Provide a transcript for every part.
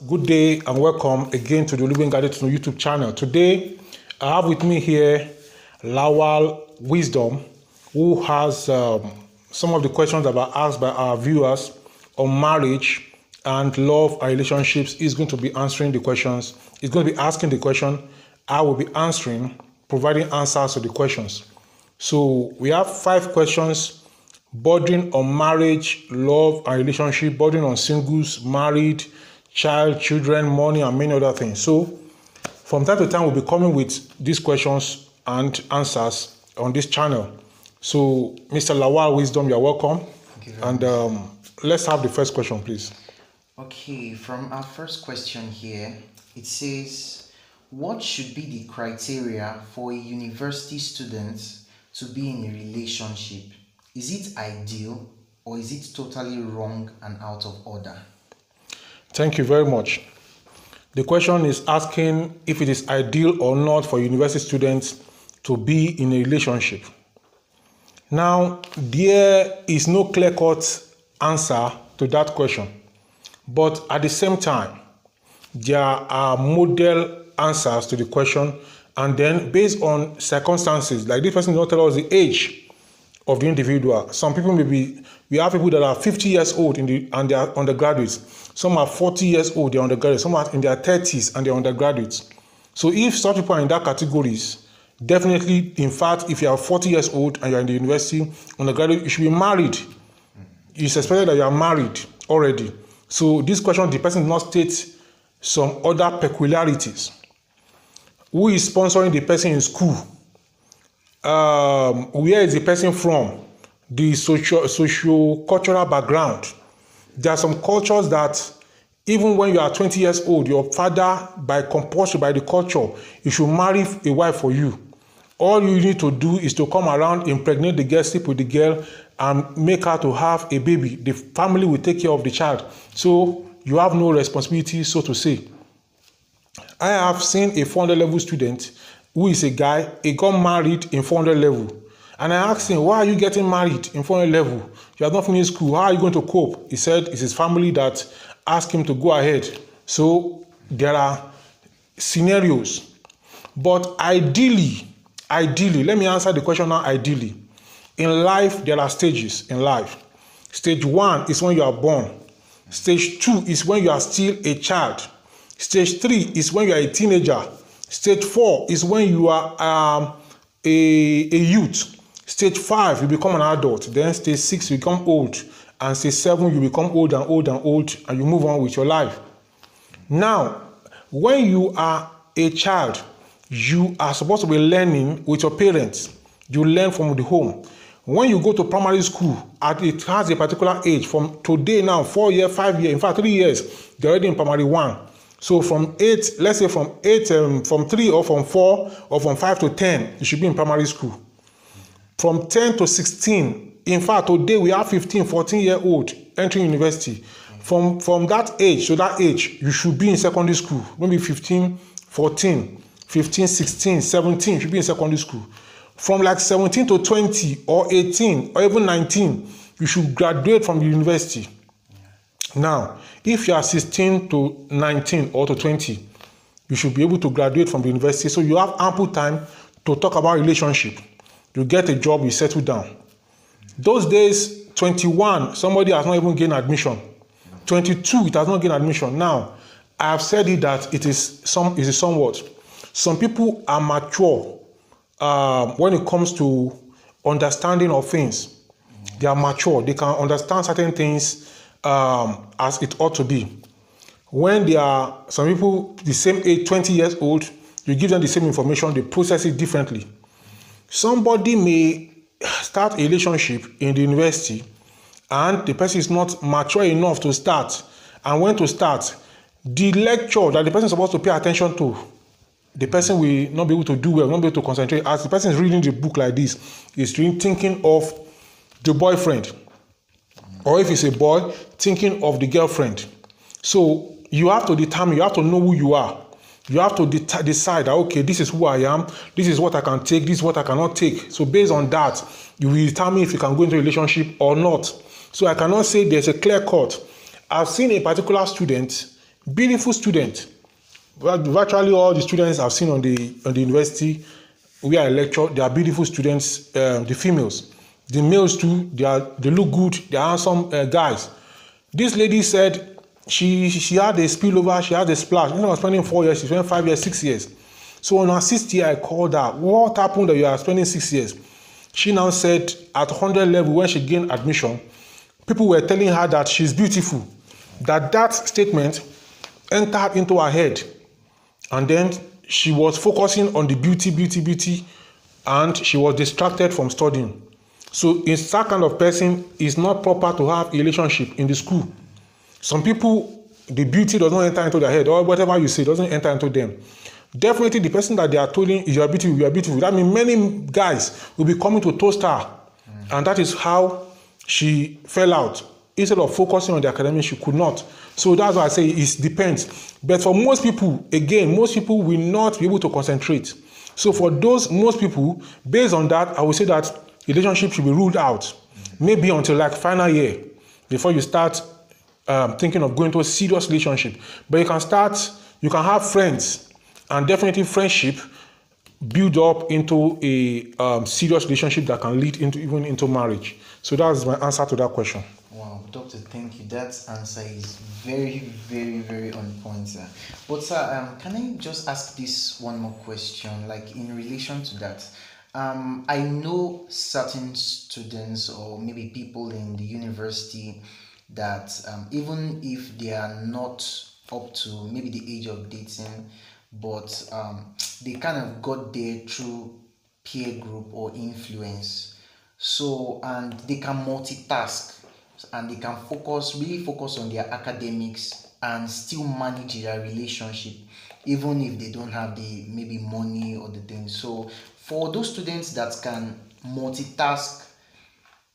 Good day and welcome again to the Living Guided to YouTube channel. Today, I have with me here Lawal Wisdom, who has some of the questions that were asked by our viewers on marriage and love and relationships. He's going to be answering the questions. He's going to be asking the question. I will be answering, providing answers to the questions. So we have 5 questions bordering on marriage, love and relationship, bordering on singles, married, child, children, money, and many other things. So from time to time, we'll be coming with these questions and answers on this channel. So Mr. Lawal Wisdom, you're welcome. Thank you and let's have the first question, please. Okay, from our first question here, it says, what should be the criteria for a university student to be in a relationship? Is it ideal or is it totally wrong and out of order? Thank you very much. The question is asking if it is ideal or not for university students to be in a relationship. Now, there is no clear-cut answer to that question. But at the same time, there are model answers to the question, and then based on circumstances, like this person did not tell us the age of the individual. Some people we have people that are 50 years old and they are undergraduates. Some are 40 years old, they're undergraduates. Some are in their 30s and they're undergraduates. So if such people are in that categories, definitely, in fact, if you are 40 years old and you're in the university, undergraduate, you should be married. It's expected that you are married already. So this question, the person does not state some other peculiarities. Who is sponsoring the person in school? Where is the person from? The socio-cultural background. There are some cultures that even when you are 20 years old, your father, by compulsion, by the culture, you should marry a wife for you. All you need to do is to come around, impregnate the girl, sleep with the girl, and make her to have a baby. The family will take care of the child. So you have no responsibility, so to say. I have seen a 400 level student who is a guy, he got married in 400 level. And I asked him, why are you getting married in 400 level? You have not finished school. How are you going to cope? He said it's his family that asked him to go ahead. So there are scenarios. But ideally, let me answer the question now ideally. In life, there are stages in life. Stage 1 is when you are born. Stage 2 is when you are still a child. Stage 3 is when you are a teenager. Stage 4 is when you are a youth. Stage 5, you become an adult. Then stage 6, you become old. And stage 7, you become old and old and old, and you move on with your life. Now, when you are a child, you are supposed to be learning with your parents. You learn from the home. When you go to primary school, it has a particular age. From today now, 4 years, 5 years, in fact 3 years, they're already in primary 1. So from 8, let's say from 3 or from 4 or from 5 to 10, you should be in primary school. From 10 to 16, in fact, today we have 15, 14-year-old entering university. From that age to that age, you should be in secondary school. Maybe 15, 14, 15, 16, 17, you should be in secondary school. From like 17 to 20 or 18 or even 19, you should graduate from the university. Now, if you are 16 to 19 or to 20, you should be able to graduate from the university. So you have ample time to talk about relationship. You get a job, you settle down. Those days, 21, somebody has not even gained admission. 22, it has not gained admission. Now, I have said it that it is somewhat. Some people are mature when it comes to understanding of things. They are mature. They can understand certain things as it ought to be. When there are some people the same age, 20 years old, you give them the same information, they process it differently. Somebody may start a relationship in the university and the person is not mature enough to start. And when to start, the lecture that the person is supposed to pay attention to, the person will not be able to do well, not be able to concentrate. As the person is reading the book like this, he's really thinking of the boyfriend. Or if it's a boy, thinking of the girlfriend. So you have to determine, you have to know who you are. You have to decide that, okay, this is who I am, this is what I can take, this is what I cannot take. So based on that, you will determine if you can go into a relationship or not. So I cannot say there's a clear cut. I've seen a particular student Beautiful student. Virtually all the students I've seen on the university where I lecture, they are beautiful students, the females. The males too, they look good, they are handsome guys. This lady said she had a spillover, she had a splash. I was spending 4 years, she spent 5 years, 6 years. So on her 6th year, I called her. What happened that you are spending 6 years? She now said at 100 level, when she gained admission, people were telling her that she's beautiful. That statement entered into her head. And then she was focusing on the beauty, and she was distracted from studying. So in that kind of person, it's not proper to have a relationship in the school. Some people, the beauty does not enter into their head, or whatever you say doesn't enter into them. Definitely the person that they are telling is you are beautiful. That means many guys will be coming to toast her. And that is how she fell out. Instead of focusing on the academics, she could not. So that's why I say it depends. But for most people, again, most people will not be able to concentrate. So for most people, based on that, I would say that relationship should be ruled out. Maybe until like final year, before you start thinking of going to a serious relationship. But you can have friends, and definitely friendship build up into a serious relationship that can lead into marriage. So that's my answer to that question. Wow, Doctor, thank you. That answer is very, very, very on point, sir. But sir, can I just ask this one more question, like in relation to that? I know certain students or maybe people in the university that even if they are not up to maybe the age of dating, but they kind of got there through peer group or influence. So, and they can multitask, and they can really focus on their academics and still manage their relationship, even if they don't have the maybe money or the things. So for those students that can multitask,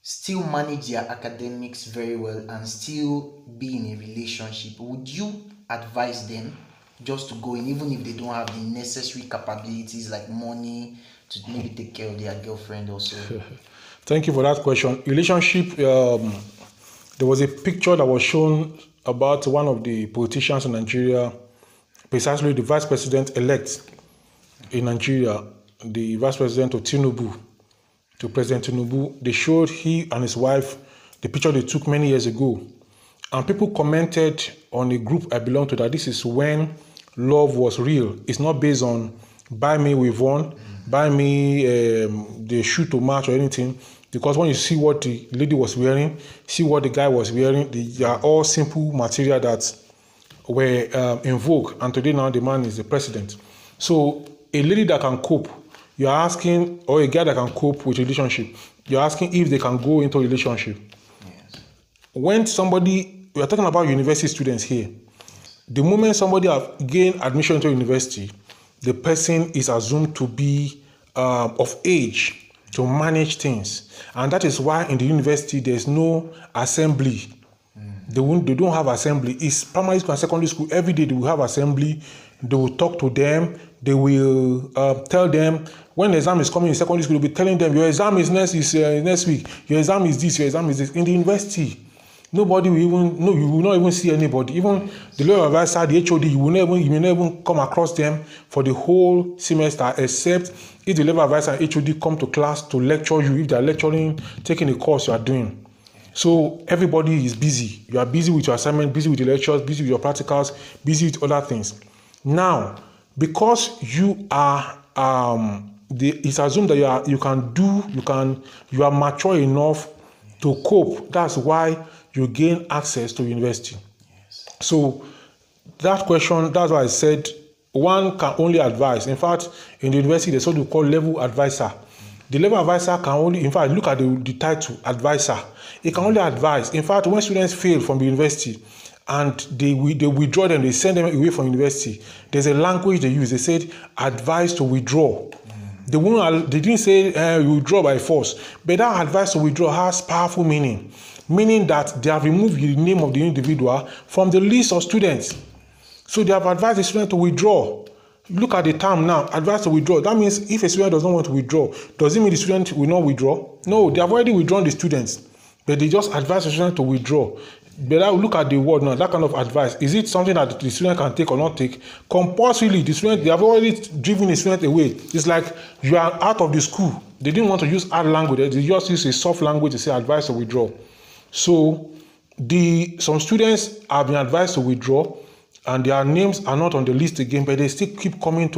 still manage their academics very well and still be in a relationship, would you advise them just to go in, even if they don't have the necessary capabilities like money to maybe take care of their girlfriend also? Thank you for that question. Relationship, there was a picture that was shown about one of the politicians in Nigeria, precisely the vice president-elect in Nigeria, the vice president of Tinubu, to President Tinubu. They showed he and his wife, the picture they took many years ago. And people commented on a group I belong to that this is when love was real. It's not based on buy me with one, buy me the shoe to match or anything. Because when you see what the lady was wearing, see what the guy was wearing, they are all simple material that were in vogue. And today now the man is the president. So a lady that can cope, you're asking, or a guy that can cope with relationship, you're asking if they can go into a relationship. Yes. When we are talking about university students here, the moment somebody have gained admission into university, the person is assumed to be of age to manage things. And that is why in the university, there's no assembly. They don't have assembly. It's primary school and secondary school. Every day they will have assembly. They will talk to them. They will tell them when the exam is coming in secondary school, they'll be telling them your exam is next week. Your exam is this. Your exam is this. In the university, nobody will even know. You will not even see anybody. Even the lawyer advisor, the HOD, you will not even come across them for the whole semester, except if the level advisor and HOD come to class to lecture you. If they are lecturing, taking a course you are doing. So everybody is busy. You are busy with your assignment, busy with the lectures, busy with your practicals, busy with other things. Now, because you are, it's assumed that you are mature enough to cope. That's why you gain access to university. Yes. So that question, that's why I said one can only advise. In fact, in the university, there's what we call level advisor. The level advisor can only, in fact, look at the title, advisor. It can only advise. In fact, when students fail from the university and they withdraw them, they send them away from university, there's a language they use. They said, advise to withdraw. They didn't say you withdraw by force, but that advice to withdraw has powerful meaning that they have removed the name of the individual from the list of students. So they have advised the student to withdraw. Look at the term now, advice to withdraw. That means if a student does not want to withdraw, does it mean the student will not withdraw? No, they have already withdrawn the students, but they just advise the student to withdraw. But I look at the word now, that kind of advice. Is it something that the student can take or not take? Compulsorily, the student, they have already driven the student away. It's like you are out of the school. They didn't want to use hard language. They just use a soft language to say advise or withdraw. So some students have been advised to withdraw and their names are not on the list again, but they still keep coming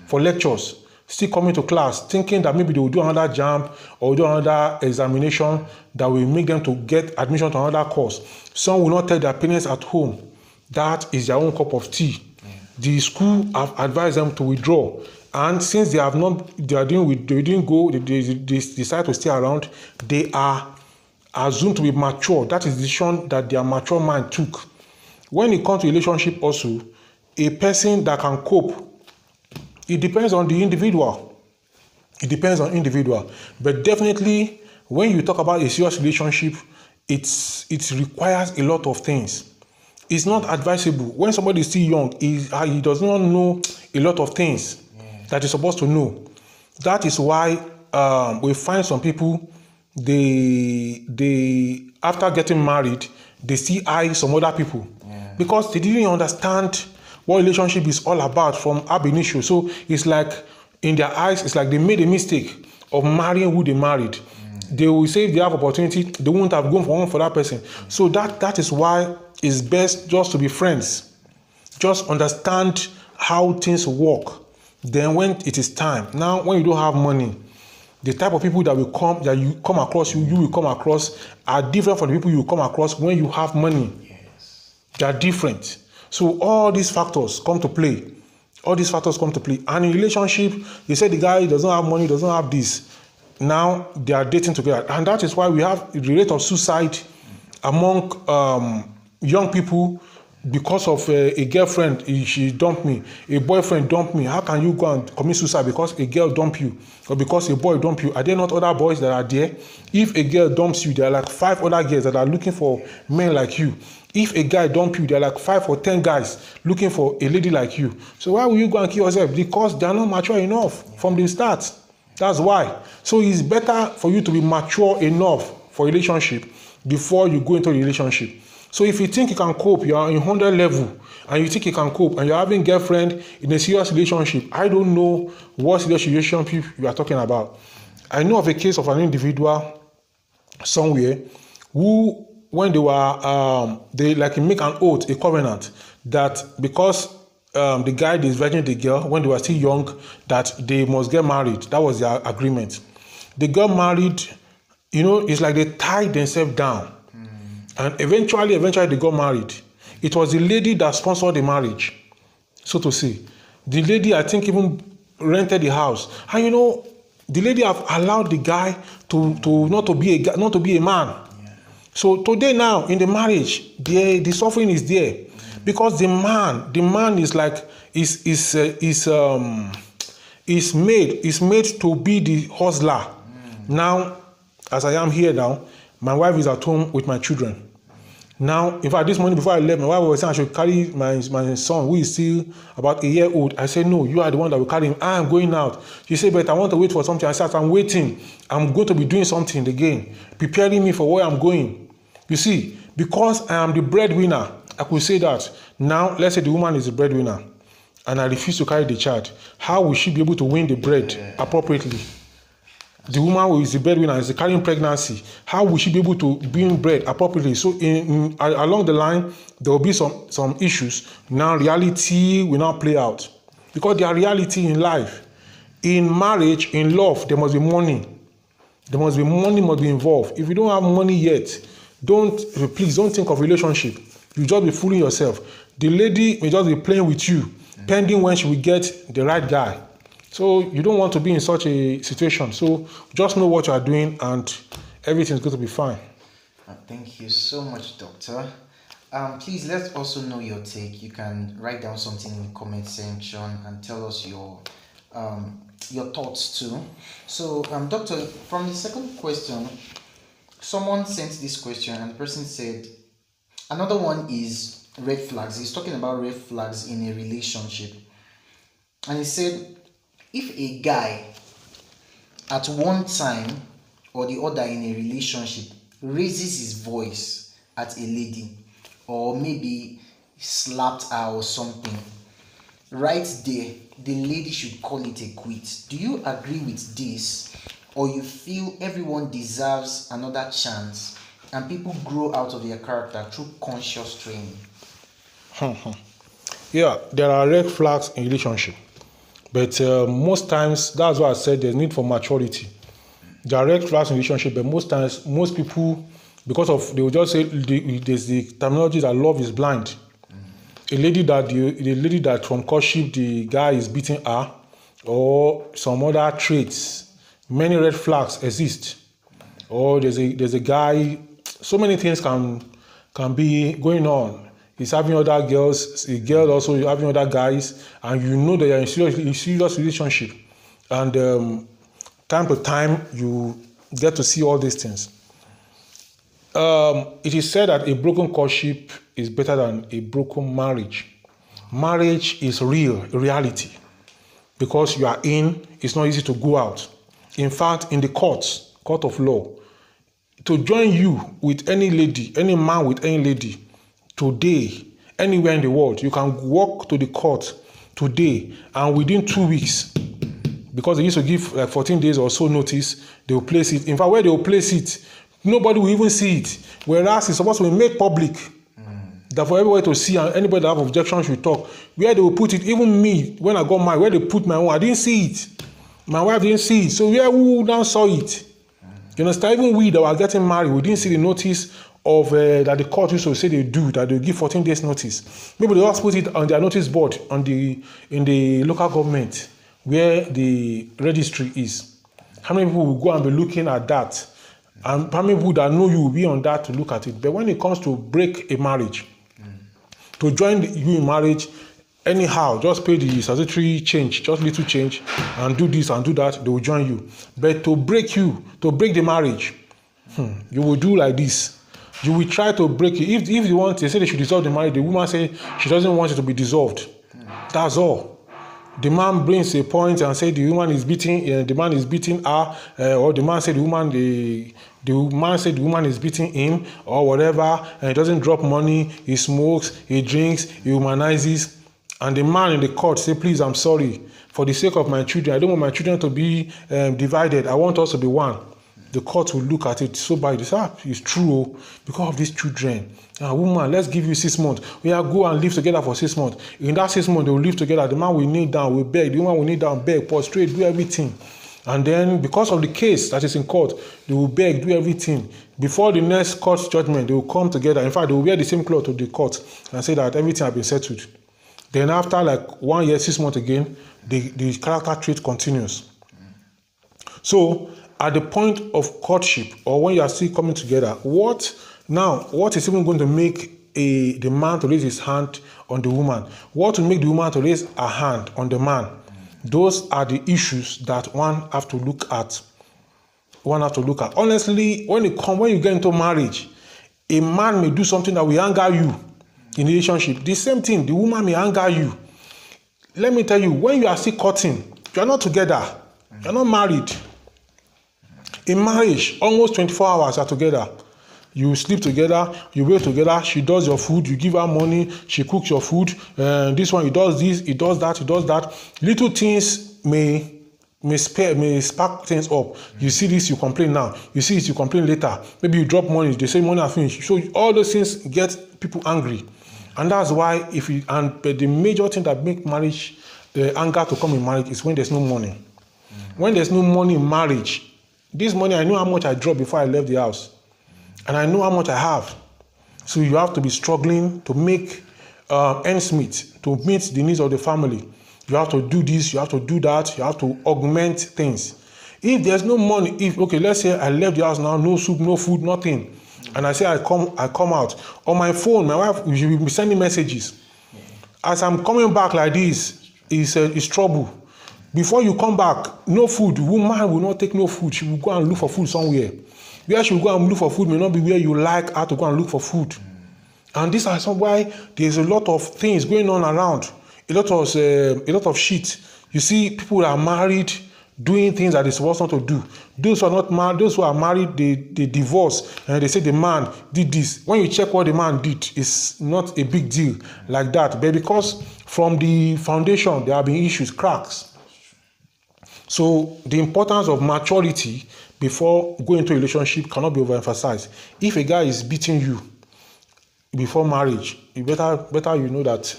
for lectures, still coming to class, thinking that maybe they will do another jam or do another examination that will make them to get admission to another course. Some will not tell their parents at home. That is their own cup of tea. The school have advised them to withdraw. And since they didn't go, they decide to stay around, they are assumed to be mature. That is the decision that their mature mind took. When it comes to relationship also, a person that can cope, it depends on the individual. It depends on individual. But definitely, when you talk about a serious relationship, it requires a lot of things. It's not advisable. When somebody is still young, he does not know a lot of things that he's supposed to know. That is why we find some people, they after getting married, they still eye some other people because they didn't understand what relationship is all about from ab initio. So it's like in their eyes, it's like they made a mistake of marrying who they married. They will say if they have opportunity, they won't have gone for that person. So that is why it's best just to be friends. Just understand how things work. Then when it is time, now when you don't have money, the type of people that you come across, you will come across are different from the people you come across when you have money. Yes. They are different. So all these factors come to play. All these factors come to play. And in relationship, they say the guy doesn't have money, doesn't have this. Now they are dating together. And that is why we have the rate of suicide among young people because of a girlfriend, she dumped me, a boyfriend dumped me. How can you go and commit suicide because a girl dumped you or because a boy dumped you? Are there not other boys that are there? If a girl dumps you, there are like 5 other girls that are looking for men like you. If a guy dumps you, there are like 5 or 10 guys looking for a lady like you. So why will you go and kill yourself? Because they are not mature enough from the start. That's why. So it's better for you to be mature enough for a relationship before you go into a relationship. So if you think you can cope, you are in 100 level, and you think you can cope, and you're having a girlfriend in a serious relationship, I don't know what serious relationship you are talking about. I know of a case of an individual somewhere who, when they were, they like make an oath, a covenant, that because the guy is virgin the girl when they were still young, that they must get married. That was their agreement. They got married, it's like they tied themselves down. And eventually they got married. It was the lady that sponsored the marriage, so to say. The lady, I think, even rented the house. And the lady have allowed the guy to not to be a man. Yeah. So today now in the marriage, the suffering is there because the man is like is made to be the hustler. Now, as I am here now, my wife is at home with my children. Now, in fact, this morning before I left, my wife was saying I should carry my son, who is still about a year old. I said, no, you are the one that will carry him. I am going out. She said, but I want to wait for something. I said, I'm waiting. I'm going to be doing something again, preparing me for where I'm going. You see, because I am the breadwinner, I could say that. Now, let's say the woman is the breadwinner, and I refuse to carry the child. How will she be able to win the bread appropriately? The woman who is the breadwinner is carrying pregnancy. How will she be able to bring bread appropriately? So along the line, there will be some issues. Now reality will not play out. Because there are reality in life. In marriage, in love, there must be money. Money must be involved. If you don't have money yet, please don't think of relationship. You just be fooling yourself. The lady may just be playing with you, pending when she will get the right guy. So you don't want to be in such a situation. So just know what you are doing and everything is going to be fine. Thank you so much, Doctor. Please let's also know your take. You can write down something in the comment section and tell us your thoughts too. So, Doctor, from the second question, someone sent this question and the person said, another one is red flags. He's talking about red flags in a relationship. And he said, if a guy at one time or the other in a relationship raises his voice at a lady, or maybe slapped her or something, right there, the lady should call it a quit. Do you agree with this, or you feel everyone deserves another chance and people grow out of their character through conscious training? Yeah, there are red flags in relationship, but most times that's why I said there's need for maturity. There are red flags in relationship, but most times, most people, because of they will just say there's the terminology that love is blind. A lady that from courtship the guy is beating her, or some other traits, many red flags exist. Or there's a guy, so many things can be going on. He's having other girls, a girl also having other guys, and you know that you're in serious relationship. And time to time you get to see all these things. It is said that a broken courtship is better than a broken marriage. Marriage is reality, because you are in, it's not easy to go out. In fact, in the court of law, to join you with any lady, any man with any lady, today, anywhere in the world, you can walk to the court today, and within 2 weeks, because they used to give like 14 days or so notice, they will place it. In fact, where they will place it, nobody will even see it. Whereas it's supposed to be made public. That for everybody to see, and anybody that have objections should talk. Where they will put it, even me, when I got married, where they put my own, I didn't see it. My wife didn't see it. So who now saw it? You understand? Even we that were getting married, we didn't see the notice of that the court used to say they do, that they give 14 days notice. Maybe they just put it on their notice board in the local government where the registry is. How many people will go and be looking at that? And how many people that know you will be on that to look at it? But when it comes to break a marriage, to join you in marriage, anyhow, just pay the statutory change, just little change, and do this and do that, they will join you. But to break the marriage, you will do like this. You will try to break it. If you want, they say they should dissolve the marriage, the woman say she doesn't want it to be dissolved. That's all. The man brings a point and say the man is beating her, or the man said the man said the woman is beating him, or whatever, and he doesn't drop money, he smokes, he drinks, he humanizes, and the man in the court say, please, I'm sorry, for the sake of my children, I don't want my children to be divided, I want us to be one. The court will look at it so bad, they say, it's true, because of these children. Woman, let's give you 6 months. We are go and live together for 6 months. In that 6 months, they will live together. The man will kneel down, will beg. The woman will kneel down, beg, prostrate, do everything. And then, because of the case that is in court, they will beg, do everything. Before the next court judgment, they will come together. In fact, they will wear the same cloth to the court and say that everything has been settled. Then after like 1 year, 6 months again, the character trait continues. So, at the point of courtship, or when you are still coming together, what is even going to make the man to raise his hand on the woman? What will make the woman to raise her hand on the man? Those are the issues that one have to look at. Honestly, when you get into marriage, a man may do something that will anger you in a relationship. The same thing, the woman may anger you. Let me tell you, when you are still courting, you are not together, you are not married. In marriage, almost 24 hours are together. You sleep together, you wake together, she does your food, you give her money, she cooks your food, this one, he does this, he does that. Little things may spark things up. You see this, you complain now. You see it, you complain later. Maybe you drop money, they say money are finished. So all those things get people angry. And that's why but the major thing that make marriage, the anger to come in marriage is when there's no money. When there's no money in marriage, this money, I know how much I dropped before I left the house. And I know how much I have. So you have to be struggling to make ends meet, to meet the needs of the family. You have to do this, you have to do that, you have to augment things. If there's no money, let's say I left the house now, no soup, no food, nothing. And I say I come out. On my phone, my wife will be sending messages. As I'm coming back like this, it's trouble. Before you come back, no food. Woman will not take no food. She will go and look for food somewhere. Where she will go and look for food may not be where you like her to go and look for food. And this is why there's a lot of things going on around. A lot of shit. You see people that are married, doing things that they're supposed not to do. Those who are not married, those who are married, they divorce and they say the man did this. When you check what the man did, it's not a big deal like that. But because from the foundation there have been issues, cracks. So the importance of maturity before going into a relationship cannot be overemphasized. If a guy is beating you before marriage, you better you know that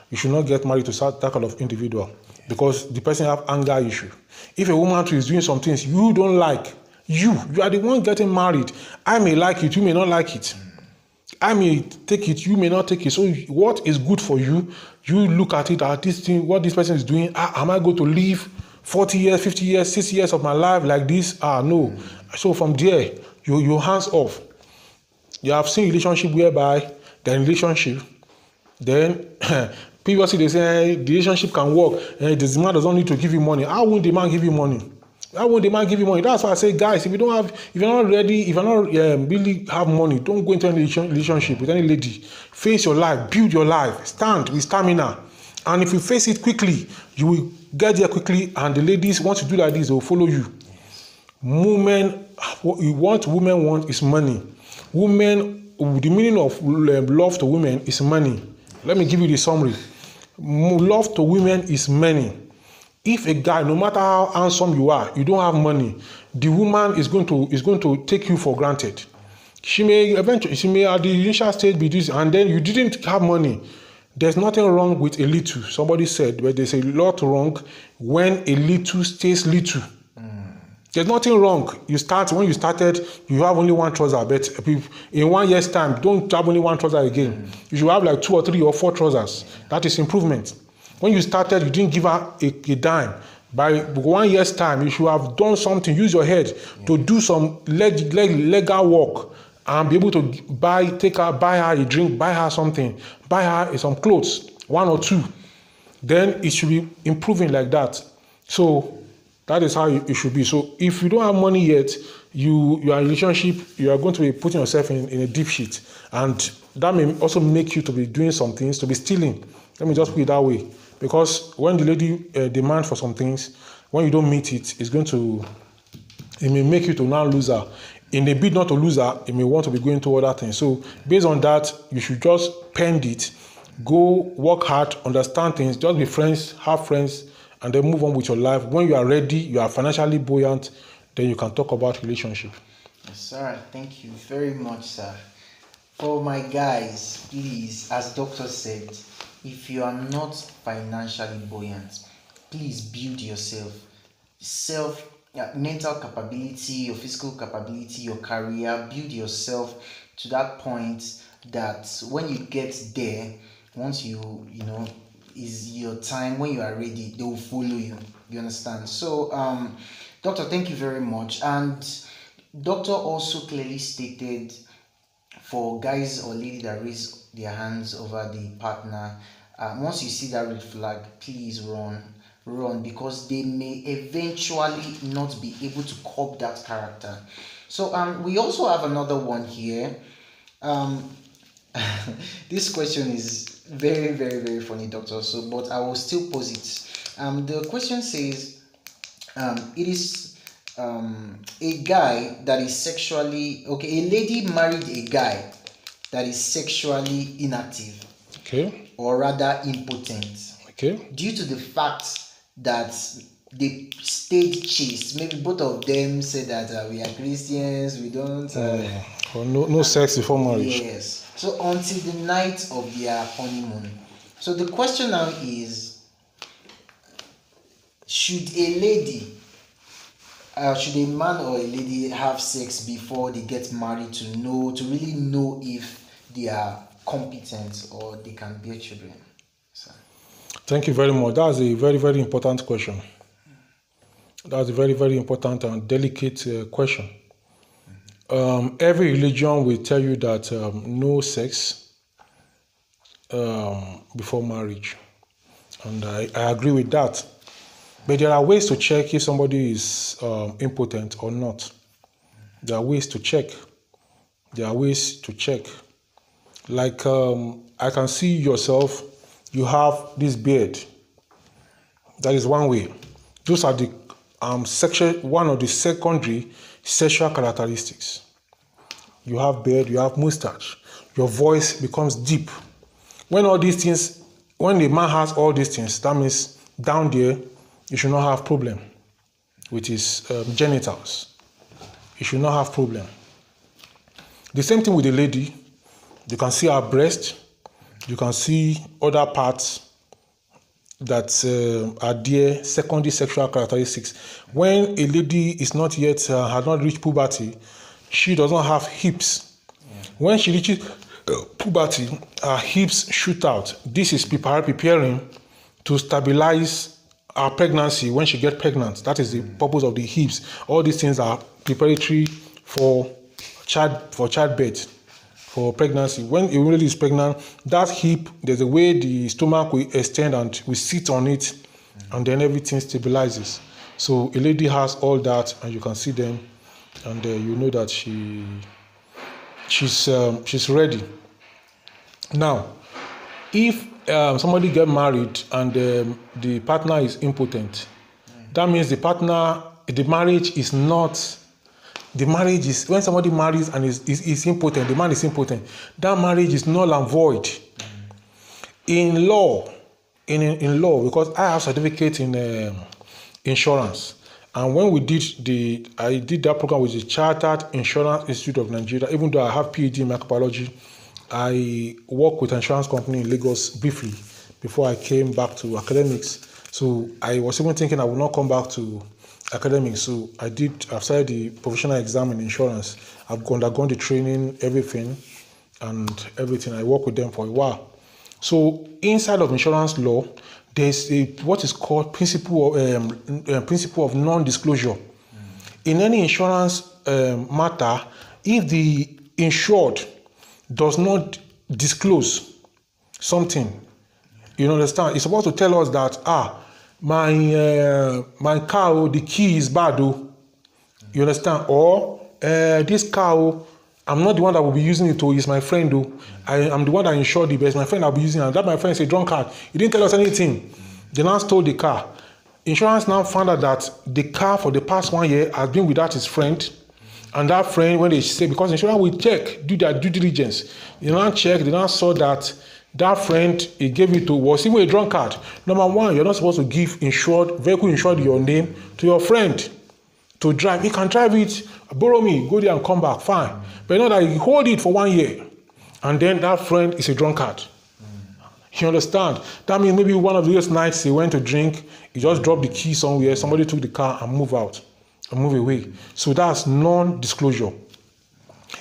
you should not get married to that kind of individual, because the person have anger issue. If a woman too is doing some things you don't like, you are the one getting married. I may like it, you may not like it. I may take it, you may not take it. So what is good for you, you look at it at this thing, what this person is doing. Am I going to live 40 years, 50 years, 60 years of my life like this? No. So from there, your hands off. You have seen relationship whereby the relationship, then previously they say the relationship can work and the man doesn't need to give you money. How won't the man give you money? How won't the man give you money? That's why I say, guys, if you're not ready, if you're not really have money, don't go into any relationship with any lady. Face your life, build your life, stand with stamina. And if you face it quickly, you will get there quickly, and the ladies, once you do like this, they will follow you. Women, what women want is money. Women, the meaning of love to women is money. Let me give you the summary. Love to women is money. If a guy, no matter how handsome you are, you don't have money, the woman is going to take you for granted. She may at the initial stage be this, and then you didn't have money. There's nothing wrong with a little. Somebody said, but there's a lot wrong when a little stays little. There's nothing wrong. When you started, you have only one trouser, but in 1 year's time, don't have only one trouser again. You should have like 2 or 3 or 4 trousers. That is improvement. When you started, you didn't give her a dime. By 1 year's time, you should have done something. Use your head to do some legal work and be able to buy her a drink, buy her something, buy her some clothes, 1 or 2. Then it should be improving like that. So that is how it should be. So if you don't have money yet, you are in a relationship, you are going to be putting yourself in a deep shit. And that may also make you to be doing some things, to be stealing. Let me just put it that way. Because when the lady demands for some things, when you don't meet it, it may make you to now lose her. In a bid not to lose her, it may want to be going to other things. So based on that, you should just pend it, go work hard, understand things, just be friends, have friends, and then move on with your life. When you are ready, you are financially buoyant, then you can talk about relationship. Yes, sir. Thank you very much, sir. For my guys, please, as doctor said, if you are not financially buoyant, please build yourself. Mental capability, your physical capability, your career, build yourself to that point that when you get there, once is your time, when you are ready, they will follow you. You understand? So, doctor, thank you very much. And doctor also clearly stated for guys or ladies that raise their hands over the partner, once you see that red flag, please run, because they may eventually not be able to curb that character. So we also have another one here. This question is very, very, very funny, doctor. So, but I will still pose it. The question says, it is a guy that is sexually okay. A lady married a guy that is sexually inactive, okay, or rather impotent, okay, due to the fact that they stayed chaste. Maybe both of them say that we are Christians, we don't. No sex before marriage. Yes. So until the night of their honeymoon. So the question now is, should a man or a lady have sex before they get married to really know if they are competent or they can bear children? So. Thank you very much. That's a very, very important question. That's a very, very important and delicate question. Every religion will tell you that no sex before marriage. And I agree with that. But there are ways to check if somebody is impotent or not. There are ways to check. Like I can see yourself, you have this beard. That is one way. Those are the one of the secondary sexual characteristics. You have beard, you have mustache, your voice becomes deep. When the man has all these things, that means down there, you should not have problem with his genitals. You should not have problem. The same thing with the lady. You can see her breast. You can see other parts that are there, secondary sexual characteristics. When a lady is not yet, has not reached puberty, she does not have hips. When she reaches puberty, her hips shoot out. This is preparing to stabilize her pregnancy when she gets pregnant. That is the purpose of the hips. All these things are preparatory for childbirth, for pregnancy. When a woman is pregnant, that hip, there's a way the stomach will extend and we sit on it, and then everything stabilizes. So a lady has all that, and you can see them, and you know that she's ready. Now, if somebody get married and the partner is impotent, that means the marriage is not. The marriage is, when somebody marries and is impotent, the man is impotent, that marriage is null and void. In law, because I have certificate in insurance, and when I did that program with the Chartered Insurance Institute of Nigeria, even though I have PhD in microbiology, I worked with an insurance company in Lagos briefly before I came back to academics. So I was even thinking I would not come back to academics. So I've started the professional exam in insurance. I've undergone the training, everything. I work with them for a while. So inside of insurance law, there's what is called principle of non-disclosure. In any insurance matter, if the insured does not disclose something, you understand, it's supposed to tell us that my car, the key is bad, you understand, or this car, I'm not the one that will be using it, it's my friend, I'm the one that insured it, but it's my friend I'll be using it, and that my friend is a drunkard. He didn't tell us anything. They now stole the car. Insurance now found out that the car for the past 1 year has been without his friend, and that friend, when they say, because insurance will do their due diligence, they now check, they now saw that friend he gave it to was even a drunkard. Number one, you're not supposed to give vehicle insured your name to your friend to drive. He can drive it, borrow me, go there and come back, fine. But you know that you hold it for 1 year, and then that friend is a drunkard. You understand? That means maybe one of those nights he went to drink, he just dropped the key somewhere, somebody took the car and moved away. So that's non-disclosure.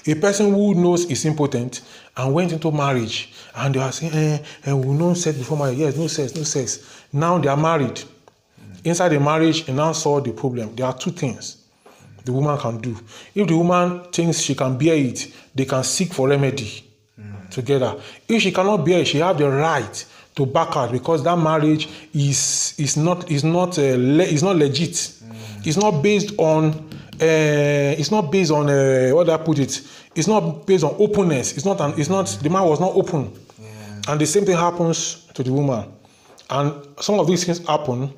A person who knows is impotent and went into marriage, and they are saying, we no sex before marriage. Yes, no sex. Now they are married. Inside the marriage, and now saw the problem. There are two things the woman can do. If the woman thinks she can bear it, they can seek for remedy together. If she cannot bear it, she has the right to back out, because that marriage is not legit. It's not based on what do I put it? It's not based on openness. The man was not open. Yeah. And the same thing happens to the woman. And some of these things happen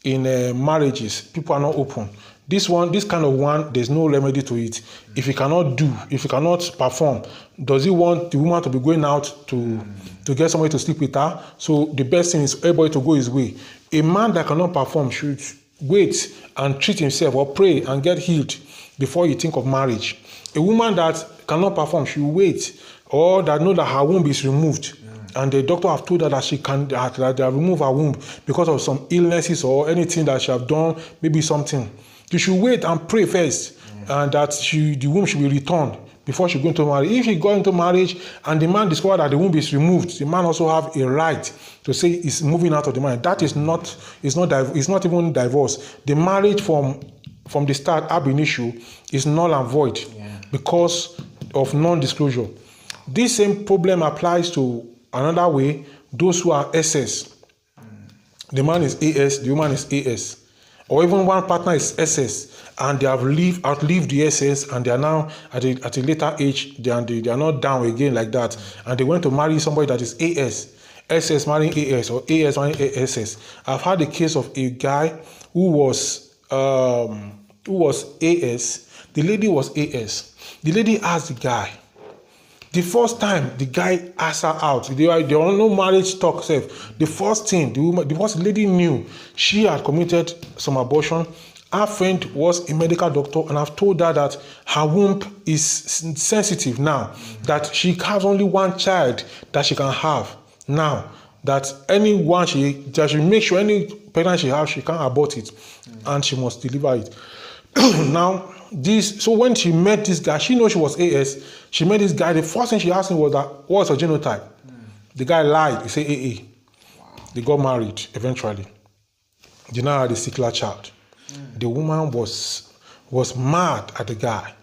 in marriages. People are not open. This kind of one, there's no remedy to it. If he cannot perform, does he want the woman to be going out to get somebody to sleep with her? So the best thing is everybody to go his way. A man that cannot perform should wait and treat himself or pray and get healed before you think of marriage. A woman that cannot perform should wait, or that know that her womb is removed, and the doctor have told her that that they have removed her womb because of some illnesses or anything that she have done, maybe something. You should wait and pray first, and that the womb should be returned before she go into marriage. If she go into marriage and the man discover that the womb is removed, the man also have a right to say it's moving out of the marriage. That is not even divorce. The marriage from the start ab initio is null and void because of non-disclosure. This same problem applies to another way, those who are SS. The man is AS, the woman is AS. Or even one partner is SS and they have outlived the SS, and they are now at a later age, they are not down again like that, and they went to marry somebody that is AS. SS marrying AS, or AS marrying SS. I've had a case of a guy who was who was AS. The lady was AS. The lady asked the guy. The first time the guy asked her out, there were no marriage talk. The first thing the first lady knew she had committed some abortion. Her friend was a medical doctor, and I've told her that her womb is sensitive now, that she has only one child that she can have now. That anyone that she make sure any pregnant she has, she can't abort it, and she must deliver it. Now, so when she met this guy, she knows she was AS. She met this guy. The first thing she asked him was that, what's her genotype? The guy lied. He said AA. Wow. They got married eventually. They now had a sickler child. The woman was mad at the guy.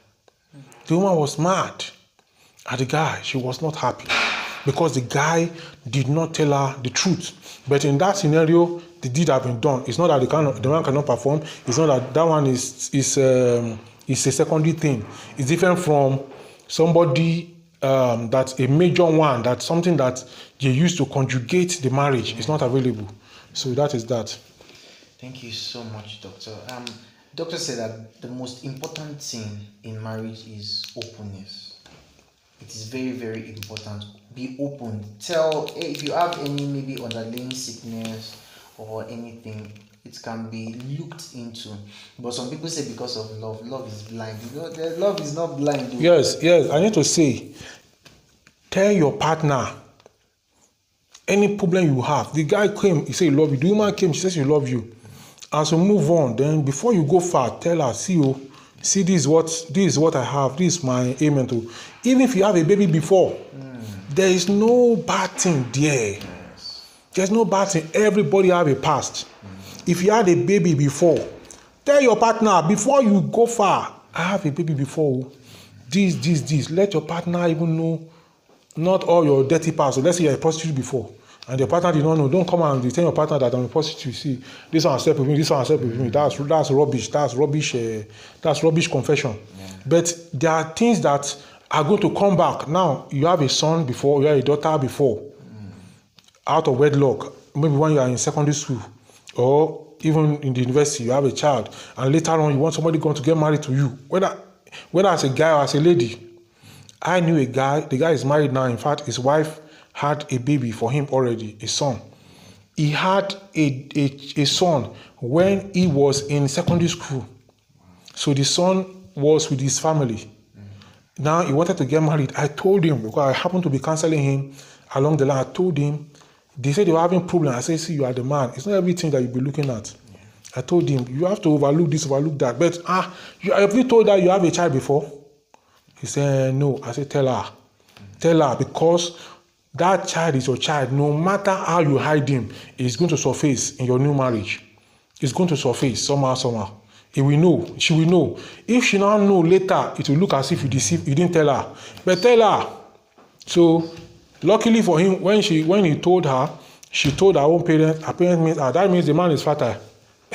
The woman was mad at the guy. She was not happy because the guy did not tell her the truth. But in that scenario, the deed have been done. It's not that the man cannot perform. It's not that one is a secondary thing. It's different from somebody that's a major one, that's something that they use to conjugate the marriage. It's not available. So that is that. Thank you so much, Doctor. Doctor said that the most important thing in marriage is openness. It is very, very important. Be open. Tell if you have any maybe underlying sickness or anything, it can be looked into. But some people say because of love is blind. The love is not blind. Yes. I need to say, tell your partner any problem you have. The guy came, he said he love you. The woman came, she says she love you. As we move on, then before you go far, tell her, see this is what I have. This is my aim to. Even if you have a baby before, there is no bad thing there. There's no bad thing. Everybody have a past. If you had a baby before, tell your partner before you go far, I have a baby before. This. Let your partner even know, not all your dirty past. So let's say you're a prostitute before, and your partner did not know. Don't come and tell your partner that I'm a prostitute. See, this one slept with me. This one slept with me. That's rubbish. That's rubbish confession. Yeah. But there are things that are going to come back. Now you have a son before, you have a daughter before, out of wedlock. Maybe when you are in secondary school, or even in the university, you have a child, and later on you want somebody going to get married to you, whether as a guy or as a lady. I knew a guy. The guy is married now. In fact, his wife had a baby for him already, a son. He had a son when he was in secondary school. So the son was with his family. Now he wanted to get married. I told him, because I happened to be counseling him along the line. I told him, they said they were having problems. I said, see, you are the man. It's not everything that you'll be looking at. I told him, you have to overlook this, overlook that. But have you told her you have a child before? He said, no. I said, tell her. Tell her, because that child is your child. No matter how you hide him, it's going to surface in your new marriage. It's going to surface somehow. He will know. She will know. If she now know later, it will look as if you didn't tell her. But tell her. So, luckily for him, when he told her, she told her own parents. Her parents means that means the man is fertile.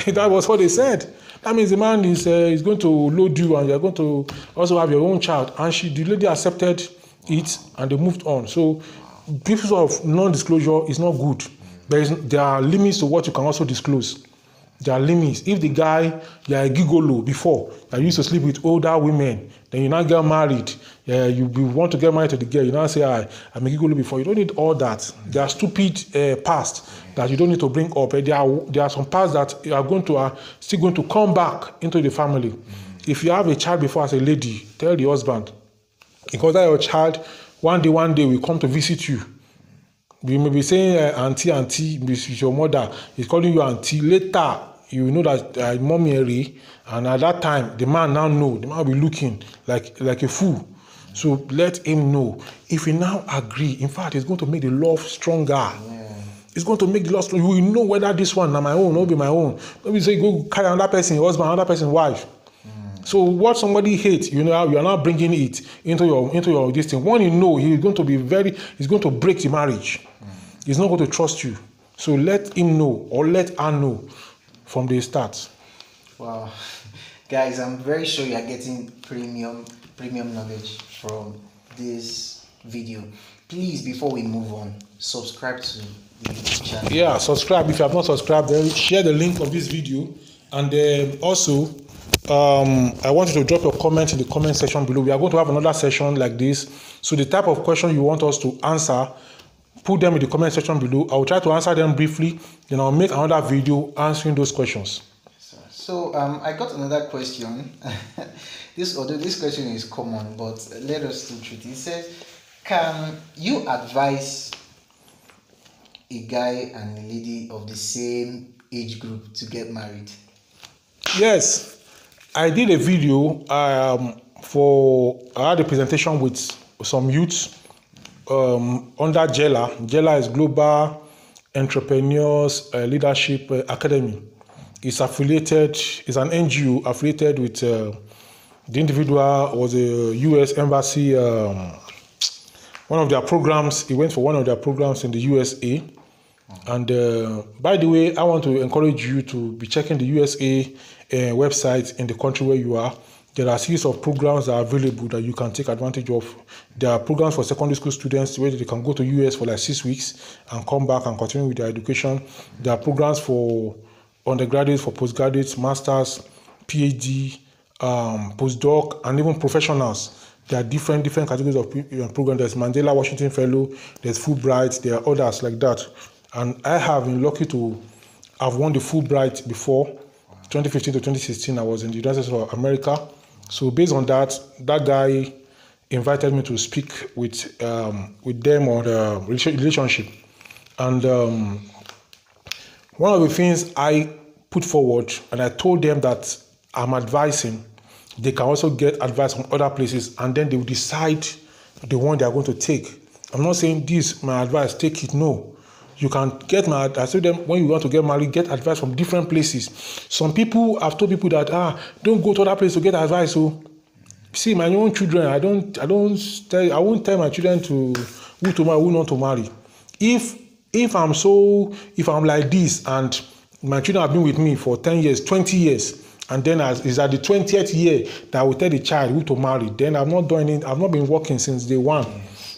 That was what they said. That means the man is going to load you, and you're going to also have your own child. And the lady accepted it, and they moved on. So, pieces of non-disclosure is not good. There are limits to what you can also disclose. There are limits. If the guy, you're a gigolo before, that used to sleep with older women, then you now get married, you want to get married to the girl, you now say, I'm a gigolo before. You don't need all that. There are stupid past that you don't need to bring up. There are some past that are still going to come back into the family. If you have a child before as a lady, tell the husband, because that your child, one day will come to visit you. You may be saying auntie, with your mother is calling you auntie. Later, you know that mommy Mary, and at that time, the man now know. The man will be looking like a fool. So let him know. If he now agree, in fact, it's going to make the love stronger. Yeah. It's going to make the love stronger. You will know whether this one is my own or be my own. Maybe say go carry another person, husband, another person's wife. So what somebody hates, you are not bringing it into your this thing. When you know, he's going to break the marriage. He's not going to trust you. So let him know, or let her know from the start. Wow, guys, I'm very sure you are getting premium knowledge from this video. Please, before we move on, subscribe to the YouTube channel. Yeah, subscribe. If you have not subscribed, then share the link of this video And also, I want you to drop your comment in the comment section below. We are going to have another session like this. So the type of question you want us to answer, put them in the comment section below. I will try to answer them briefly. Then I'll make another video answering those questions. So I got another question. Although this question is common, but let us do truth. It says, can you advise a guy and a lady of the same age group to get married? Yes, I did a video I had a presentation with some youths under GELA. GELA is Global Entrepreneurs Leadership Academy. It's an NGO affiliated with the individual was a U.S. embassy. One of their programs, he went for one of their programs in the USA. And by the way, I want to encourage you to be checking the USA website in the country where you are. There are a series of programs that are available that you can take advantage of. There are programs for secondary school students where they can go to US for like 6 weeks and come back and continue with their education. There are programs for undergraduates, for postgraduates, masters, PhD, postdoc, and even professionals. There are different categories of programs. There's Mandela Washington Fellow, there's Fulbright, there are others like that. And I have been lucky to have won the Fulbright before. 2015 to 2016, I was in the United States of America. So based on that guy invited me to speak with them on the relationship. And one of the things I put forward, and I told them that I'm advising, they can also get advice from other places, and then they will decide the one they are going to take. I'm not saying this, my advice, take it, no. You can get my advice. I told them, when you want to get married, get advice from different places. Some people have told people that, don't go to other places to get advice. So, see, my own children, I won't tell my children who to marry, who not to marry. If I'm like this, and my children have been with me for 10 years, 20 years, and then is at the 20th year that I will tell the child who to marry, then I've not been working since day one.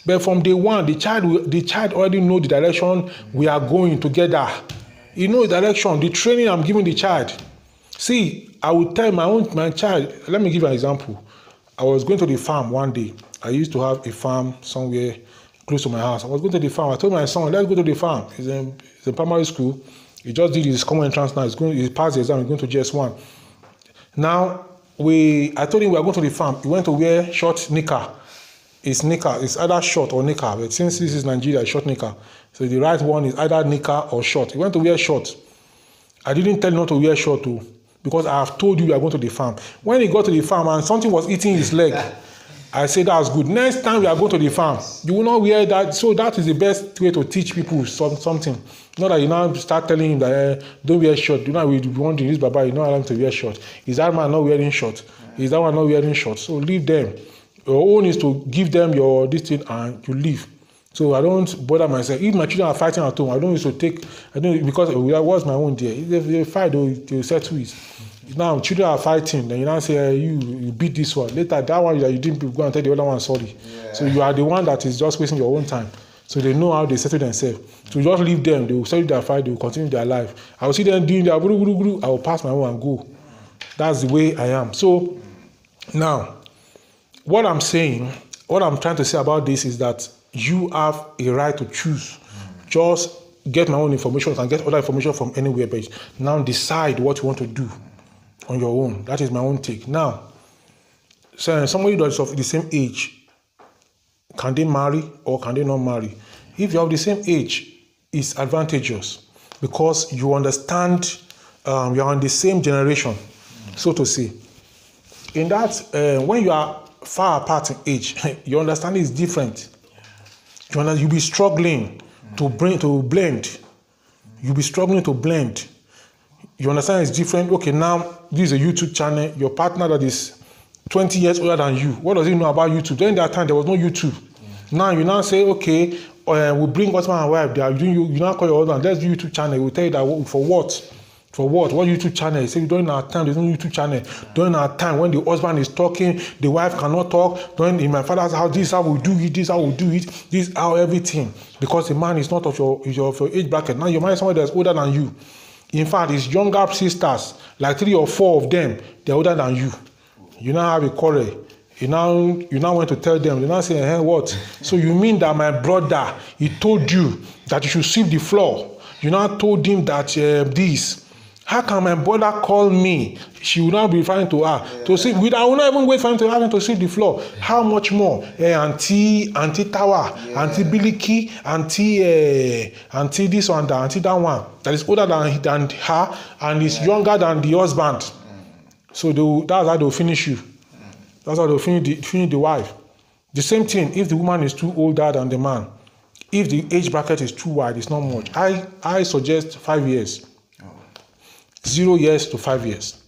But from day one, the child already know the direction we are going together. You know the direction, the training I'm giving the child. See, I will tell my child, let me give you an example. I was going to the farm one day. I used to have a farm somewhere close to my house. I was going to the farm. I told my son, let's go to the farm. He's in primary school. He just did his common entrance now. He passed the exam. He's going to GS1. Now, I told him we are going to the farm. He went to wear short knicker. It's knicker. It's either short or knicker. But since this is Nigeria, it's short knicker. So the right one is either knicker or short. He went to wear short. I didn't tell him not to wear short too, because I have told you we are going to the farm. When he got to the farm and something was eating his leg, I said that's good. Next time we are going to the farm, you will not wear that. So that is the best way to teach people something. Not that you now start telling him that don't wear short. You know, we want to use Baba, you know, allow him to wear short. Is that man not wearing short? Is that one not wearing short? So leave them. Your own is to give them your this thing and you leave. So I don't bother myself. If my children are fighting at home, I don't used to take. I don't, because that was my own dear. If they fight, they'll settle it. Now children are fighting, then you now say you beat this one. Later that one that you didn't go and tell the other one sorry. Yeah. So you are the one that is just wasting your own time. So they know how they settle themselves. So just leave them. They will settle their fight. They will continue their life. I will see them doing their I will pass my own and go. That's the way I am. So now, what I'm trying to say about this is that you have a right to choose. Just get my own information. You can get other information from anywhere, but now decide what you want to do on your own. That is my own take. Now, so somebody that is of the same age, can they marry or can they not marry? If you have the same age, it's advantageous because you understand, you are on the same generation, so to say. In that, when you are far apart in age, your understanding is different. You'll be struggling to blend. You'll be struggling to blend. You understand it's different. Okay, now this is a YouTube channel. Your partner that is 20 years older than you, what does he know about YouTube? During that time, there was no YouTube. Now you now say, okay, we bring husband and wife. They are doing you now call your husband. Let's do YouTube channel. We'll tell you that for what? For what? What YouTube channel? He said during our time, there's no YouTube channel. During our time, when the husband is talking, the wife cannot talk. During in my father's house, this is how we do it, this is how we do it, this is how everything. Because the man is not of your age bracket. Now your man is somebody that's older than you. In fact, his younger sisters, like 3 or 4 of them, they're older than you. You now have a quarrel. You now want to tell them. You now say, hey, what? So you mean that my brother, he told you that you should sweep the floor. You now told him that this. How can my brother call me? She will not be referring to her. To see, I will not even wait for him to have him to sweep the floor. How much more? Auntie Tower, Auntie Biliki, Auntie this one, Auntie that one. That is older than her and is younger than the husband. So that's how they'll finish you. That's how they'll finish the wife. The same thing if the woman is too older than the man. If the age bracket is too wide, it's not much. I suggest 5 years. 0 years to 5 years.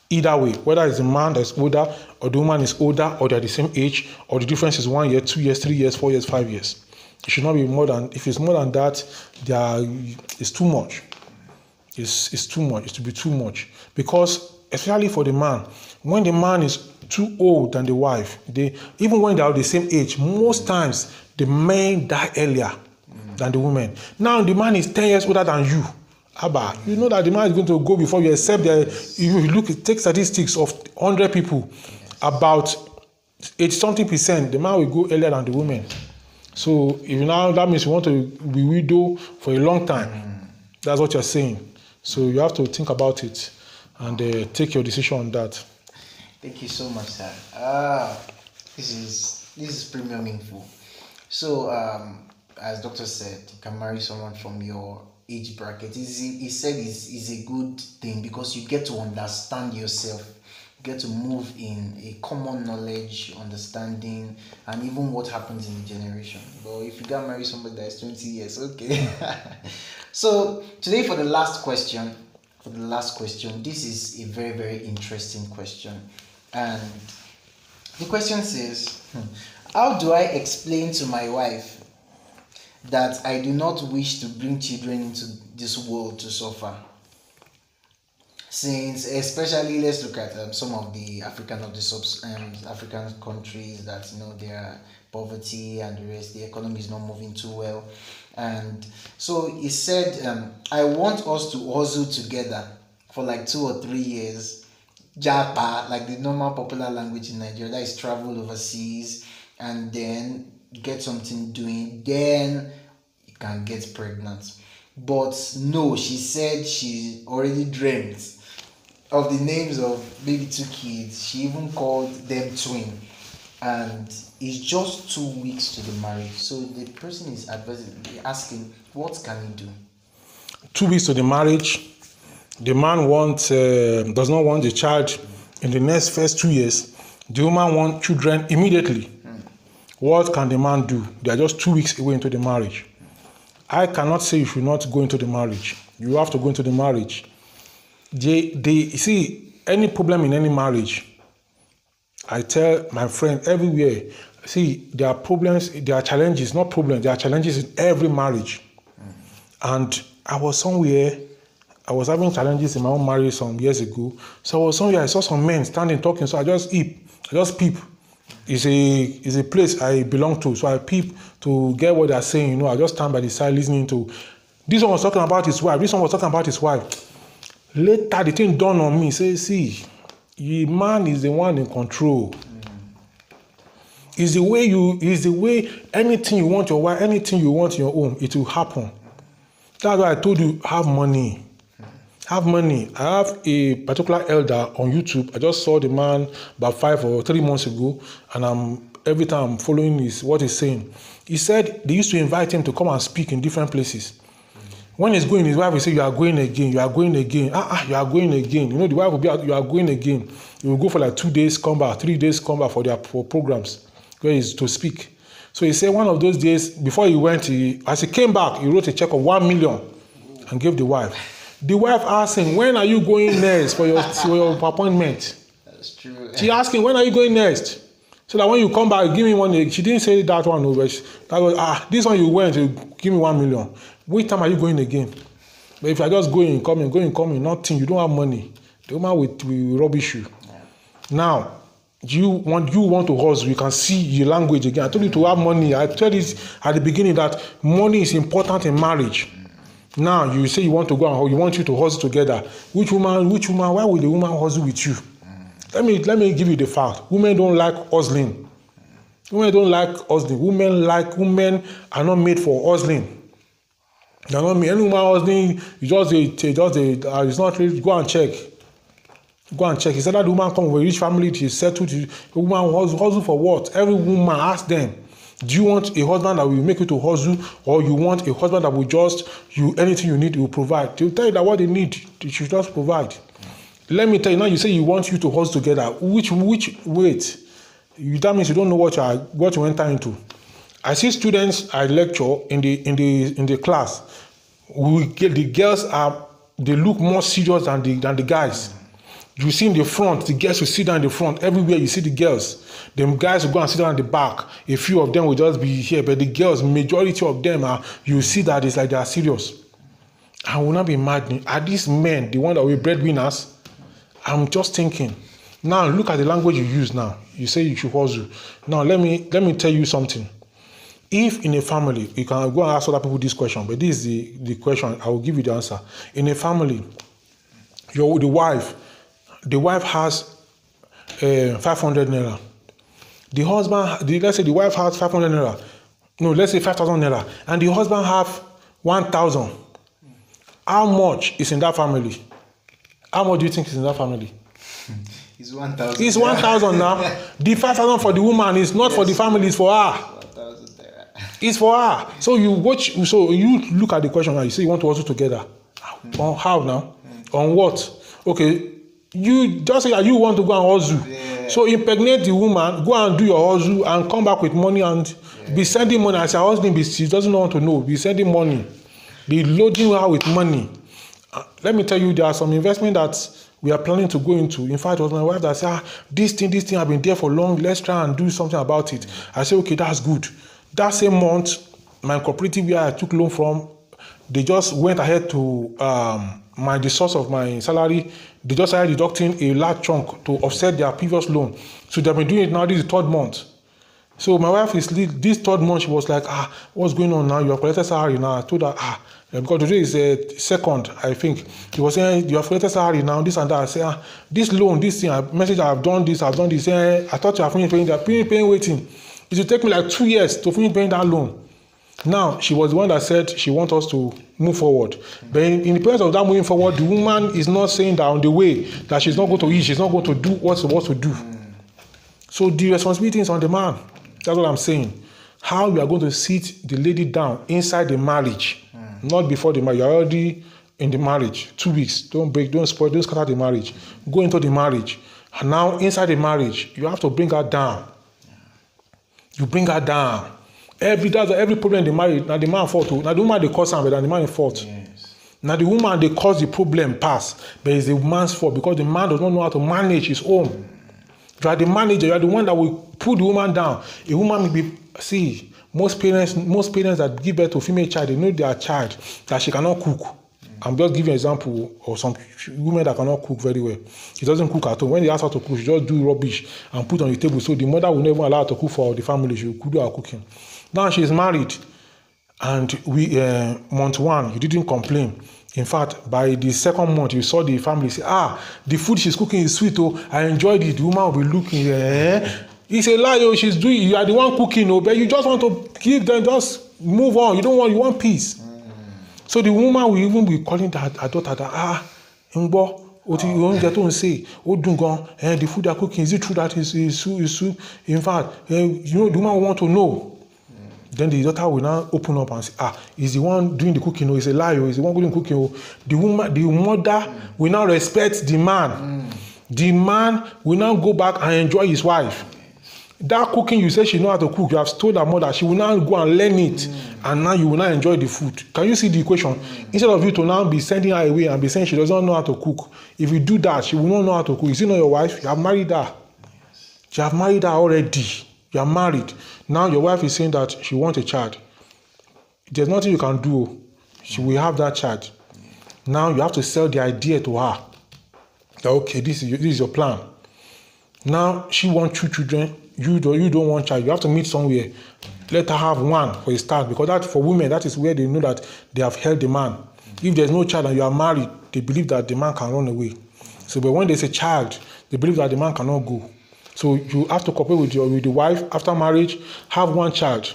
Either way, whether it's the man that's older or the woman is older or they're the same age or the difference is 1 year, 2 years, 3 years, 4 years, 5 years. It should not be more than, if it's more than that, it's too much. It's too much. It's to be too much. Because, especially for the man, when the man is too old than the wife, even when they are the same age, most times the men die earlier than the women. Now the man is 10 years older than you. Abba, you know that the man is going to go before you, except that you take statistics of 100 people, about 80-something%, the man will go earlier than the women. So if now that means you want to be widow for a long time. That's what you're saying. So you have to think about it and take your decision on that. Thank you so much, sir. This is premium info. So as doctor said, you can marry someone from your age bracket. He said is a good thing because you get to understand yourself, you get to move in a common knowledge, understanding, and even what happens in the generation. But if you can marry somebody that is 20 years, okay. So today for the last question, this is a very, very interesting question. And the question says, how do I explain to my wife that I do not wish to bring children into this world to suffer? Since, especially, let's look at some of the African countries that their poverty and the rest, the economy is not moving too well, and so he said, I want us to hustle together for like 2 or 3 years, japa, like the normal popular language in Nigeria, that is travel overseas and then get something doing, then you can get pregnant. But no, she said she already dreamt of the names of maybe 2 kids. She even called them twin, and it's just 2 weeks to the marriage. So the person is asking, what can he do? 2 weeks to the marriage. The man does not want the child in the next first 2 years. The woman wants children immediately. What can the man do? They are just 2 weeks away into the marriage. I cannot say you should not go into the marriage. You have to go into the marriage. See, any problem in any marriage, I tell my friend everywhere, see, there are problems, there are challenges, not problems, there are challenges in every marriage. And I was having challenges in my own marriage some years ago. So I was somewhere, I saw some men standing talking, so I just peep. It's a place I belong to, so I peep to get what they're saying. I just stand by the side listening to. This one was talking about his wife. This one was talking about his wife. Later, the thing dawned on me. Say, see, the man is the one in control. It's the way anything you want your wife, anything you want in your home, it will happen. That's why I told you, have money. Have money. I have a particular elder on YouTube. I just saw the man about 5 or 3 months ago, and every time I'm following what he's saying. He said they used to invite him to come and speak in different places. When he's going, his wife will say, you are going again, you are going again. You are going again. The wife will be out, you are going again. You will go for like 2 days, come back, 3 days, come back for programs where he's to speak. So he said one of those days, before he went, as he came back, he wrote a check of 1 million and gave the wife. The wife asked him, when are you going next for your appointment? That's true. She asked him, when are you going next? So that when you come back, give me one. She didn't say that one. That was, this one you went, you give me 1 million. Which time are you going again? But if you are just going, coming, nothing, you don't have money, the woman will rubbish you. Yeah. Now, you want to hustle, you can see your language again. I told you to have money. I told you at the beginning that money is important in marriage. Now you say you want to go and you want you to hustle together. Which woman? Why will the woman hustle with you? Let me give you the fact. Women don't like hustling. Women don't like hustling. Women are not made for hustling. They're not made. Any woman hustling, it's not really, go and check. Go and check. He said that the woman come from a rich family, she settled. The woman hustle for what? Every woman ask them, do you want a husband that will make you to hustle, or you want a husband that will just anything you need, he will provide? They'll tell you that what they need, they should just provide. Let me tell you now. You say you want you to hustle together. Which wait? That means you don't know what you enter into. I see students I lecture in the class. The girls they look more serious than the guys. You see in the front, the girls will sit down in the front. Everywhere you see the girls. Them guys will go and sit down in the back. A few of them will just be here, but the girls, majority of them you see that it's like they are serious. I will not be mad. Are these men the one that will be breadwinners? I'm just thinking. Now look at the language you use now. You say you should hustle. Now let me tell you something. If in a family, you can go and ask other people this question, but this is the question, I will give you the answer. In a family, the wife has 500 naira. The husband, let's say the wife has 500 naira. No, let's say 5,000 naira. And the husband have 1,000. How much is in that family? How much do you think is in that famany? It's 1,000. It's 1,000 now. The 5,000 for the woman is not for the family, it's for her. 1,000 there. It's for her. So you look at the question now, you say you want to hustle together. On how now? On what? Okay. You just say you want to go and hustle. Yeah. So impregnate the woman, go and do your hustle and come back with money and be sending money. As her husband, she doesn't want to know. Be sending money. Be loading her with money. Let me tell you, there are some investment that we are planning to go into. In fact, it was my wife that said, this thing have been there for long. Let's try and do something about it. I said, okay, that's good. That same month, my cooperative where I took loan from, they just went ahead to the source of my salary. They just started deducting a large chunk to offset their previous loan. So they've been doing it now. This is the third month. So my wife is this third month. She was like, what's going on now? You have collected salary now. I told her, because today is second, I think. He was saying, you have collected salary now, this and that. I said, this loan, this thing, message, I've done this. I thought you have finished paying that. Paying waiting. It will take me like 2 years to finish paying that loan. Now, she was the one that said she wants us to move forward. But in the process of that moving forward, the woman is not saying that on the way that she's not going to eat, she's not going to do what's supposed to do. So the responsibility is on the man. That's what I'm saying. How you are going to sit the lady down inside the marriage, not before the marriage. You're already in the marriage. 2 weeks. Don't break, don't spoil, don't scatter the marriage. Go into the marriage. And now inside the marriage, you have to bring her down. You bring her down. Every problem in the marriage, now the man fault. Now the woman they cause something, but the man is fault. Yes. Now the woman they cause the problem pass, but it's the man's fault because the man does not know how to manage his home. You are the manager. You are the one that will put the woman down. A woman may be most parents that give birth to a female child, they know their child that she cannot cook. I'm just giving an example of some women that cannot cook very well. She doesn't cook at home. When they ask her to cook, she just do rubbish and put on the table. So the mother will never allow her to cook for the family. She will do her cooking. Now she is married, and month 1, you didn't complain. In fact, by the second month, you saw the family say, the food she's cooking is sweet. Oh, I enjoyed it. The woman will be looking. It's a lie. Oh, she's doing. You are the one cooking. Oh, but you just want to give them. Just move on. You want peace. So the woman will even be calling her daughter that Ngbo, what you won't get on say, the food they're cooking, is it true that is soup? In fact, the woman will want to know. Then the daughter will now open up and say, is the one doing the cooking, or is a lie, or is the one doing the cooking, or the mother will now respect the man. The man will now go back and enjoy his wife. That cooking you say she know how to cook, you have told her mother, she will now go and learn it, and now you will now enjoy the food. Can you see the equation? Instead of you to now be sending her away and be saying she doesn't know how to cook, if you do that, she will not know how to cook. Is it not your wife? You have married her. You have married her already. You are married. Now your wife is saying that she wants a child. There's nothing you can do. She will have that child. Now you have to sell the idea to her. That, okay, this is your plan. Now she wants 2 children. You don't want child. You have to meet somewhere. Let her have 1 for a start, because that for women, that is where they know that they have held the man. If there's no child and you are married, they believe that the man can run away. So, but when there's a child, they believe that the man cannot go. So you have to cooperate with the wife after marriage, have one child,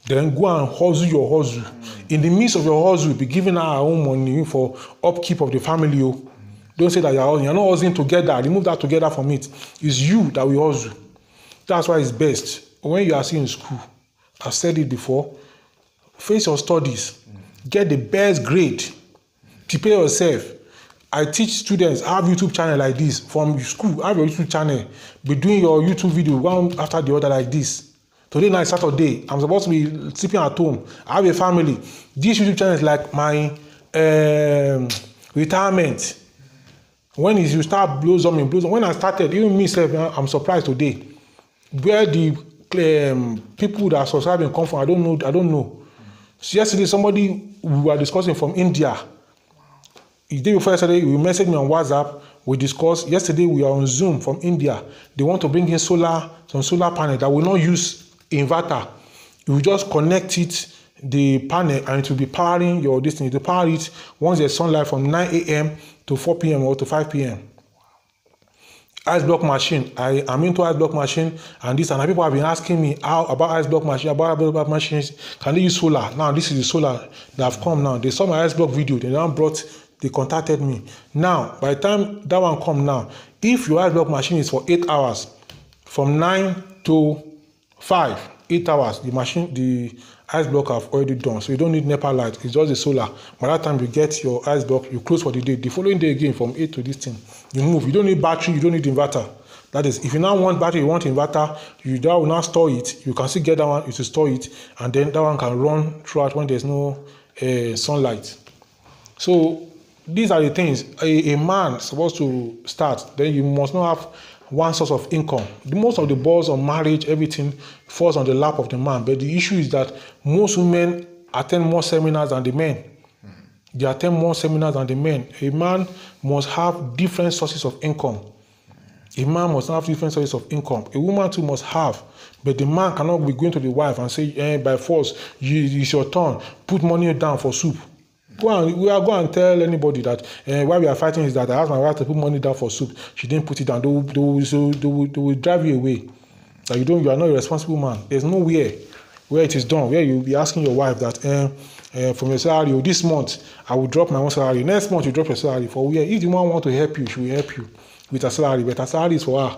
then go and hustle your hustle. In the midst of your hustle, be giving her own money for upkeep of the family. Don't say that you're not hustling together. Remove that together from it. It's you that will hustle. That's why it's best. When you are still in school, I've said it before, face your studies. Get the best grade. Prepare yourself. I teach students, have YouTube channel like this. From school, have your YouTube channel. Be doing your YouTube video one after the other like this. Today night, Saturday, I'm supposed to be sleeping at home. I have a family. This YouTube channel is like my retirement. When you start blossoming. When I started, even myself, I'm surprised today. Where the people that are subscribing come from, I don't know. So yesterday, somebody we were discussing from India. The day before yesterday, we messaged me on WhatsApp. We discussed. Yesterday, we are on Zoom from India. They want to bring in some solar panel that will not use inverter. You will just connect it, the panel, and it will be powering your destiny. To power it once there's sunlight from 9 a.m. to 4 p.m. or to 5 p.m. Ice block machine. I am into ice block machine and this, and people have been asking me about ice block machine, about ice block machines. Can they use solar? Now this is the solar that have come now. They saw my ice block video. They contacted me. Now, by the time that one come now, if your ice block machine is for 8 hours, from 9 to 5, 8 hours, the ice block have already done. So you don't need NEPA light. It's just the solar. By that time you get your ice block, you close for the day. The following day again, from 8 to this thing, you move. You don't need battery, you don't need inverter. That is, if you now want battery, you want inverter, that will now store it. You can still get that one, you should store it, and then that one can run throughout when there's no sunlight. So these are the things a man is supposed to start. Then you must not have one source of income. Most of the balls on marriage, everything falls on the lap of the man. But the issue is that most women attend more seminars than the men. They attend more seminars than the men. A man must have different sources of income. A man must have different sources of income. A woman too must have. But the man cannot be going to the wife and say, by force, it's your turn. Put money down for soup. Go and tell anybody that why we are fighting is that I asked my wife to put money down for soup. She didn't put it down. They will drive you away. That you are not a responsible man. There's nowhere where it is done, where you'll be asking your wife that from your salary, this month I will drop my own salary. Next month you drop your salary. For where if the man want to help you, she will help you with a salary, but her salary is for her.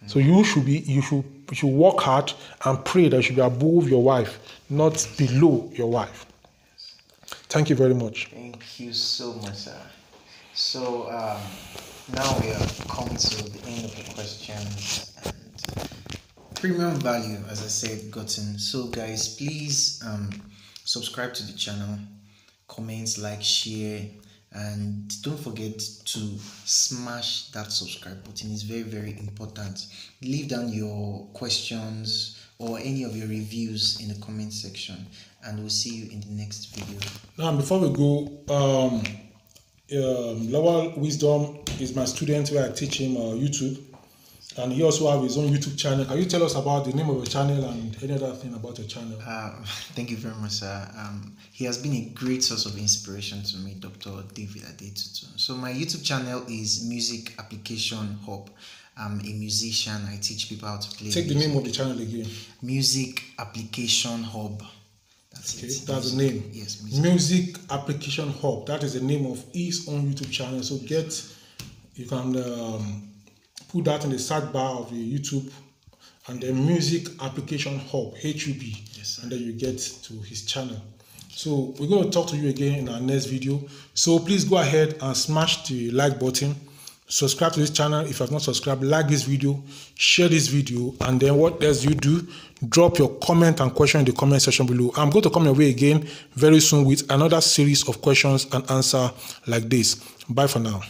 So you should work hard and pray that you should be above your wife, not below your wife. Thank you very much. Thank you so much, sir. So now we are coming to the end of the questions and premium value, as I said, gotten. So guys, please subscribe to the channel, comment, like, share, and don't forget to smash that subscribe button. It's very, very important. Leave down your questions or any of your reviews in the comment section, and we'll see you in the next video. Now, before we go, Lawal Wisdom is my student where I teach him YouTube, and he also has his own YouTube channel. Can you tell us about the name of your channel and any other thing about your channel? Thank you very much, sir. He has been a great source of inspiration to me, Dr. David Adetutu. So my YouTube channel is Music Application Hub. I'm a musician. I teach people how to play. Take music. The name of the channel again. Music Application Hub. That's okay, it. That's the name. Yes. Music Application Hub. That is the name of his own YouTube channel. So you can put that in the search bar of the YouTube, and then Music Application Hub, HUB, yes, and then you get to his channel. So we're going to talk to you again in our next video. So please go ahead and smash the like button. Subscribe to this channel if you have not subscribed. Like this video, share this video, and then what else you do? Drop your comment and question in the comment section below. I'm going to come your way again very soon with another series of questions and answer like this. Bye for now.